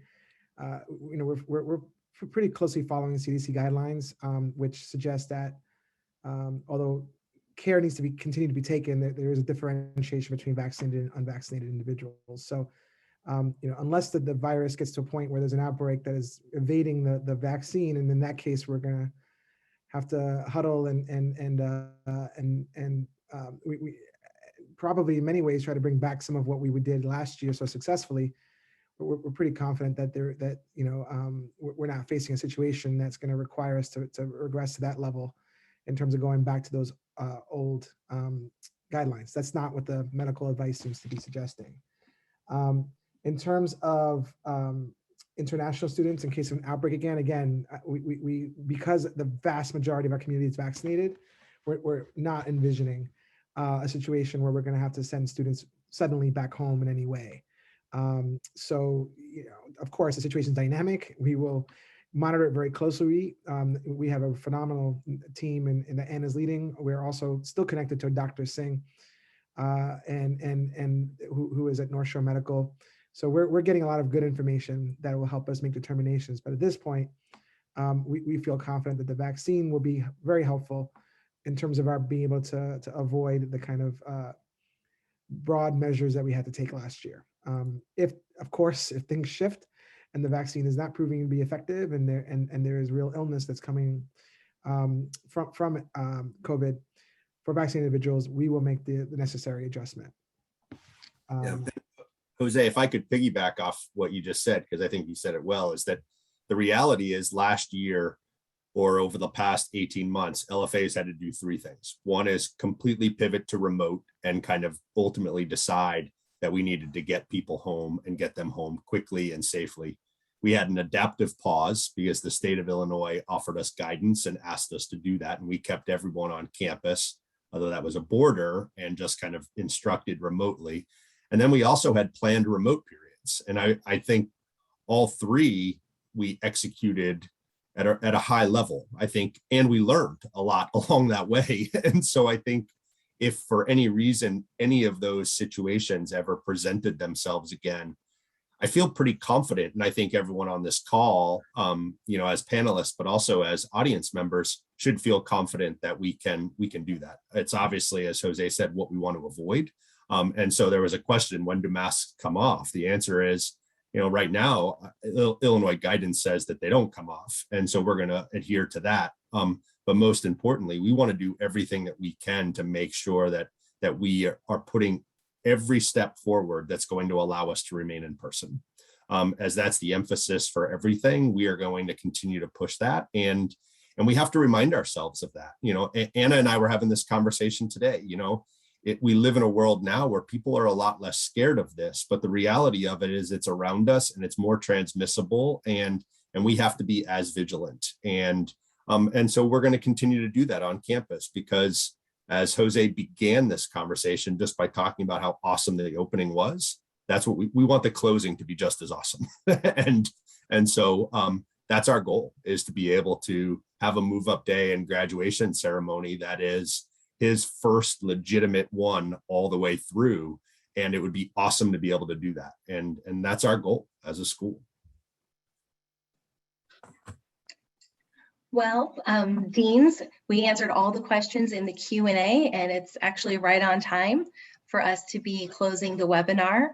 pretty closely following the CDC guidelines, which suggest that although care needs to be continue to be taken. There is a differentiation between vaccinated and unvaccinated individuals. So, unless the virus gets to a point where there's an outbreak that is evading the vaccine, and in that case, we're going to have to huddle and we probably in many ways try to bring back some of what we did last year so successfully. But we're pretty confident that we're not facing a situation that's going to require us to regress to that level in terms of going back to those old guidelines. That's not what the medical advice seems to be suggesting. In terms of international students, in case of an outbreak again, we because the vast majority of our community is vaccinated, we're not envisioning a situation where we're going to have to send students suddenly back home in any way. So, of course, the situation is dynamic. We will monitor it very closely. We have a phenomenal team and that Anna's leading. We're also still connected to Dr. Singh and who is at North Shore Medical. So we're getting a lot of good information that will help us make determinations. But at this point, we feel confident that the vaccine will be very helpful in terms of our being able to avoid the kind of broad measures that we had to take last year. If things shift and the vaccine is not proving to be effective and there is real illness that's coming from COVID for vaccinated individuals, we will make the necessary adjustment. Jose, if I could piggyback off what you just said, because I think you said it well, is that the reality is last year or over the past 18 months, LFAs had to do three things. One is completely pivot to remote and kind of ultimately decide that we needed to get people home and get them home quickly and safely. We had an adaptive pause because the state of Illinois offered us guidance and asked us to do that. And we kept everyone on campus, although that was a border, and just kind of instructed remotely. And then we also had planned remote periods. And I think all three we executed at a high level, I think, and we learned a lot along that way. And so I think if for any reason, any of those situations ever presented themselves again, I feel pretty confident. And I think everyone on this call, as panelists, but also as audience members, should feel confident that we can do that. It's obviously, as Jose said, what we want to avoid. And so there was a question, when do masks come off? The answer is, right now, Illinois guidance says that they don't come off. And so we're going to adhere to that. But most importantly, we want to do everything that we can to make sure that we are putting every step forward that's going to allow us to remain in person. As that's the emphasis for everything, we are going to continue to push that. And we have to remind ourselves of that. Anna and I were having this conversation today. We live in a world now where people are a lot less scared of this, but the reality of it is it's around us and it's more transmissible, and we have to be as vigilant. And so we're going to continue to do that on campus, because as Jose began this conversation just by talking about how awesome the opening was, that's what we want the closing to be just as awesome. and so that's our goal, is to be able to have a move up day and graduation ceremony that is his first legitimate one all the way through. And it would be awesome to be able to do that. And that's our goal as a school. Well, Deans, we answered all the questions in the Q&A, and it's actually right on time for us to be closing the webinar.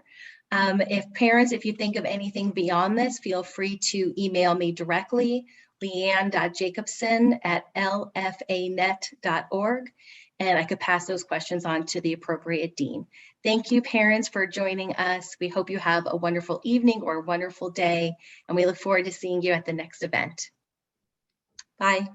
If you think of anything beyond this, feel free to email me directly, leanne.jacobson@lfanet.org, and I could pass those questions on to the appropriate dean. Thank you, parents, for joining us. We hope you have a wonderful evening or a wonderful day, and we look forward to seeing you at the next event. Bye.